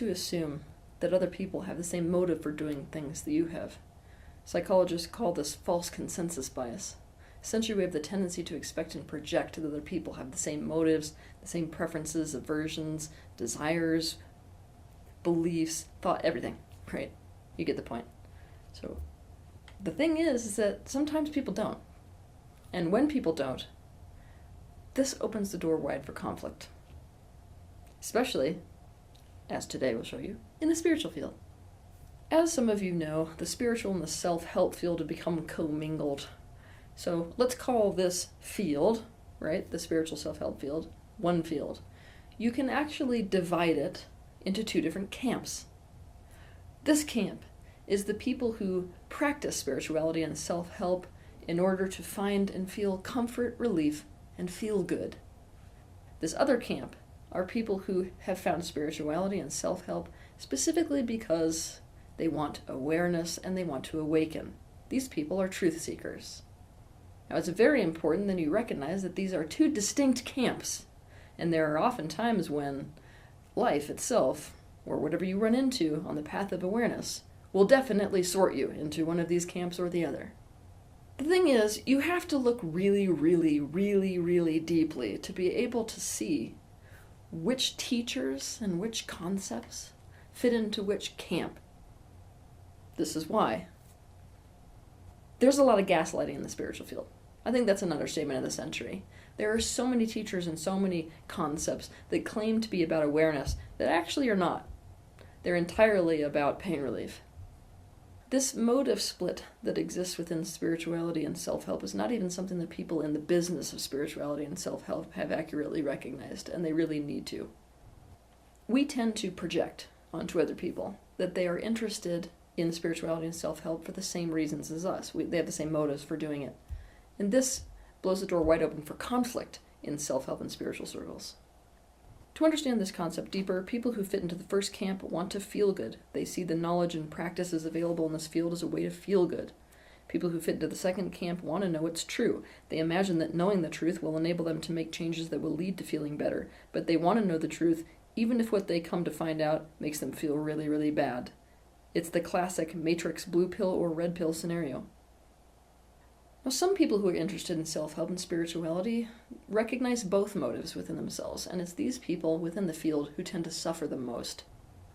to assume that other people have the same motive for doing things that you have. Psychologists call this false consensus bias. Essentially, we have the tendency to expect and project that other people have the same motives, the same preferences, aversions, desires, beliefs, thought, everything, right? You get the point. So the thing is that sometimes people don't. And when people don't, this opens the door wide for conflict. Especially, as today will show you, in the spiritual field. As some of you know, the spiritual and the self-help field have become commingled. So let's call this field, right, the spiritual self-help field, one field. You can actually divide it into two different camps. This camp is the people who practice spirituality and self-help in order to find and feel comfort, relief, and feel good. This other camp are people who have found spirituality and self-help specifically because they want awareness and they want to awaken. These people are truth seekers. Now, it's very important that you recognize that these are two distinct camps, and there are often times when life itself, or whatever you run into on the path of awareness, will definitely sort you into one of these camps or the other. The thing is, you have to look really, really, really, really deeply to be able to see which teachers and which concepts fit into which camp. This is why there's a lot of gaslighting in the spiritual field. I think that's an understatement of the century. There are so many teachers and so many concepts that claim to be about awareness that actually are not. They're entirely about pain relief. This motive split that exists within spirituality and self-help is not even something that people in the business of spirituality and self-help have accurately recognized, and they really need to. We tend to project onto other people that they are interested in spirituality and self-help for the same reasons as us. They have the same motives for doing it. And this blows the door wide open for conflict in self-help and spiritual circles. To understand this concept deeper, people who fit into the first camp want to feel good. They see the knowledge and practices available in this field as a way to feel good. People who fit into the second camp want to know it's true. They imagine that knowing the truth will enable them to make changes that will lead to feeling better, but they want to know the truth even if what they come to find out makes them feel really, really bad. It's the classic matrix blue pill or red pill scenario. Now, some people who are interested in self-help and spirituality recognize both motives within themselves, and it's these people within the field who tend to suffer the most.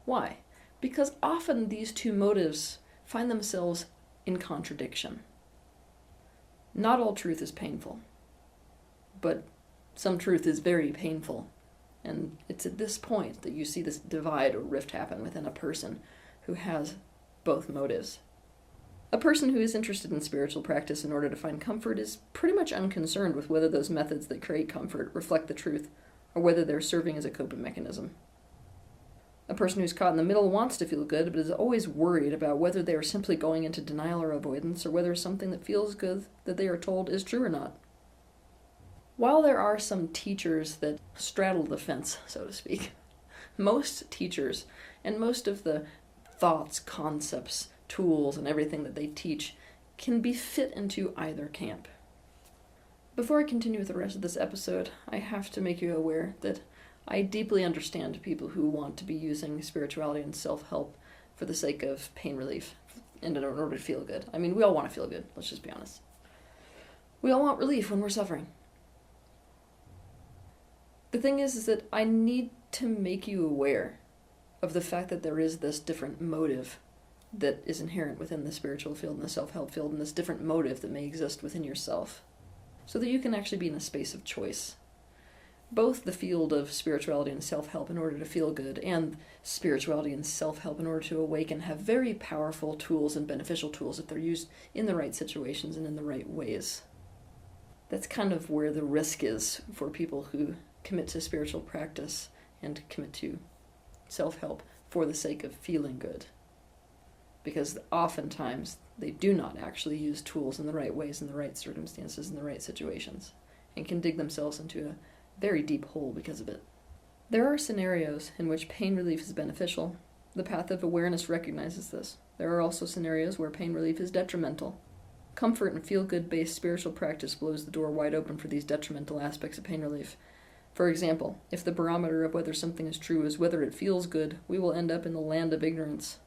Why? Because often these two motives find themselves in contradiction. Not all truth is painful, but some truth is very painful, and it's at this point that you see this divide or rift happen within a person who has both motives. A person who is interested in spiritual practice in order to find comfort is pretty much unconcerned with whether those methods that create comfort reflect the truth or whether they're serving as a coping mechanism. A person who's caught in the middle wants to feel good, but is always worried about whether they are simply going into denial or avoidance, or whether something that feels good that they are told is true or not. While there are some teachers that straddle the fence, so to speak, most teachers and most of the thoughts, concepts, tools, and everything that they teach can be fit into either camp. Before I continue with the rest of this episode, I have to make you aware that I deeply understand people who want to be using spirituality and self-help for the sake of pain relief and in order to feel good. I mean, we all want to feel good, let's just be honest. We all want relief when we're suffering. The thing is that I need to make you aware of the fact that there is this different motive that is inherent within the spiritual field and the self-help field, and this different motive that may exist within yourself, so that you can actually be in a space of choice. Both the field of spirituality and self-help in order to feel good, and spirituality and self-help in order to awaken, have very powerful tools and beneficial tools if they're used in the right situations and in the right ways. That's kind of where the risk is for people who commit to spiritual practice and commit to self-help for the sake of feeling good. Because oftentimes they do not actually use tools in the right ways, in the right circumstances, in the right situations, and can dig themselves into a very deep hole because of it. There are scenarios in which pain relief is beneficial. The path of awareness recognizes this. There are also scenarios where pain relief is detrimental. Comfort and feel-good based spiritual practice blows the door wide open for these detrimental aspects of pain relief. For example, if the barometer of whether something is true is whether it feels good, we will end up in the land of ignorance.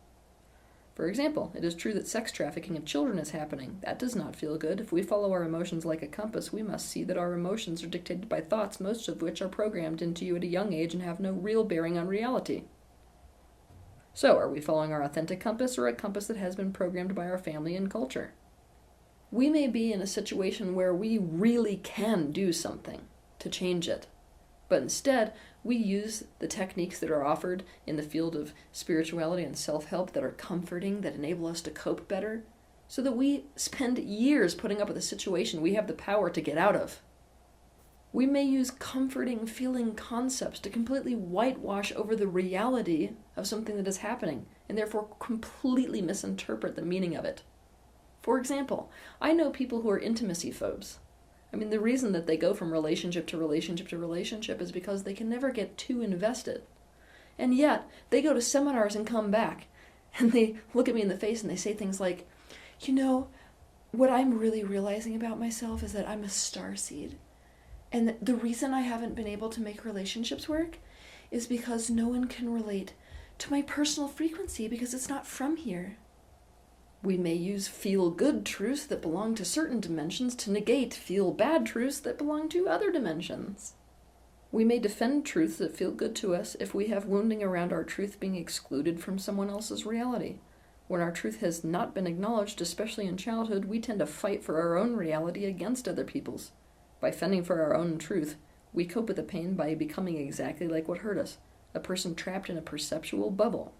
For example, it is true that sex trafficking of children is happening. That does not feel good. If we follow our emotions like a compass, we must see that our emotions are dictated by thoughts, most of which are programmed into you at a young age and have no real bearing on reality. So, are we following our authentic compass or a compass that has been programmed by our family and culture? We may be in a situation where we really can do something to change it, but instead, we use the techniques that are offered in the field of spirituality and self-help that are comforting, that enable us to cope better, so that we spend years putting up with a situation we have the power to get out of. We may use comforting, feeling concepts to completely whitewash over the reality of something that is happening, and therefore completely misinterpret the meaning of it. For example, I know people who are intimacy phobes. I mean, the reason that they go from relationship to relationship to relationship is because they can never get too invested. And yet, they go to seminars and come back, and they look at me in the face and they say things like, you know, what I'm really realizing about myself is that I'm a starseed. And the reason I haven't been able to make relationships work is because no one can relate to my personal frequency because it's not from here. We may use feel-good truths that belong to certain dimensions to negate feel-bad truths that belong to other dimensions. We may defend truths that feel good to us if we have wounding around our truth being excluded from someone else's reality. When our truth has not been acknowledged, especially in childhood, we tend to fight for our own reality against other people's. By fending for our own truth, we cope with the pain by becoming exactly like what hurt us, a person trapped in a perceptual bubble.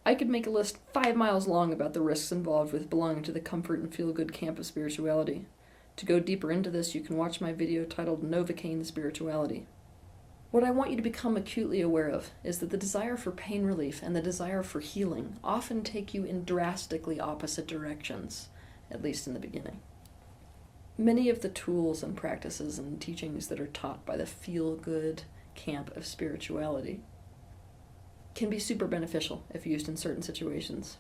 I could make a list 5 miles long about the risks involved with belonging to the comfort and feel-good camp of spirituality. To go deeper into this, you can watch my video titled Novocaine Spirituality. What I want you to become acutely aware of is that the desire for pain relief and the desire for healing often take you in drastically opposite directions, at least in the beginning. Many of the tools and practices and teachings that are taught by the feel-good camp of spirituality can be super beneficial if used in certain situations.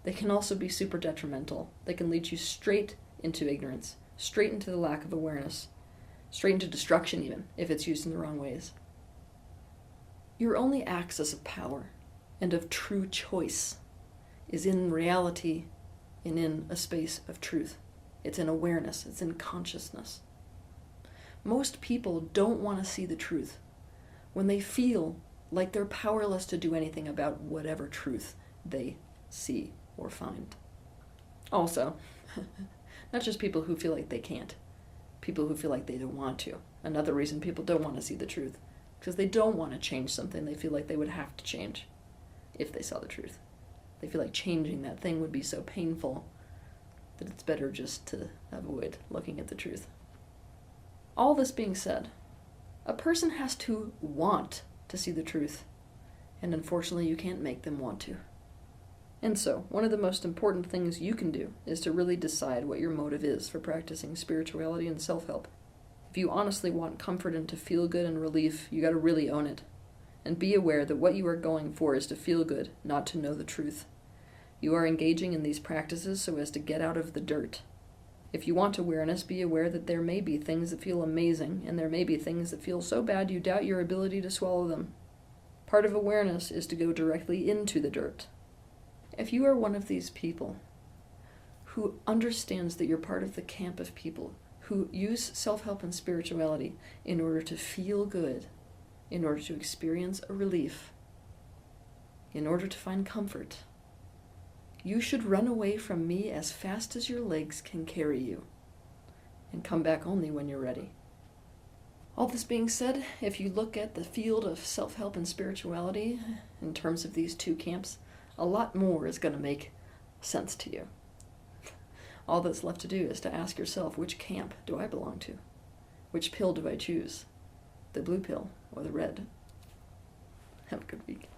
They can also be super detrimental. They can lead you straight into ignorance, straight into the lack of awareness, straight into destruction even, if it's used in the wrong ways. Your only axis of power and of true choice is in reality and in a space of truth. It's in awareness, it's in consciousness. Most people don't want to see the truth when they feel like they're powerless to do anything about whatever truth they see or find. Also, not just people who feel like they can't, people who feel like they don't want to. Another reason people don't want to see the truth, because they don't want to change something they feel like they would have to change if they saw the truth. They feel like changing that thing would be so painful that it's better just to avoid looking at the truth. All this being said, a person has to want to see the truth, and unfortunately you can't make them want to. And so, one of the most important things you can do is to really decide what your motive is for practicing spirituality and self-help. If you honestly want comfort and to feel good and relief, you gotta really own it. And be aware that what you are going for is to feel good, not to know the truth. You are engaging in these practices so as to get out of the dirt. If you want awareness, be aware that there may be things that feel amazing, and there may be things that feel so bad you doubt your ability to swallow them. Part of awareness is to go directly into the dirt. If you are one of these people who understands that you're part of the camp of people who use self-help and spirituality in order to feel good, in order to experience a relief, in order to find comfort, you should run away from me as fast as your legs can carry you, and come back only when you're ready. All this being said, if you look at the field of self-help and spirituality in terms of these two camps, a lot more is going to make sense to you. All that's left to do is to ask yourself, which camp do I belong to? Which pill do I choose? The blue pill or the red? Have a good week.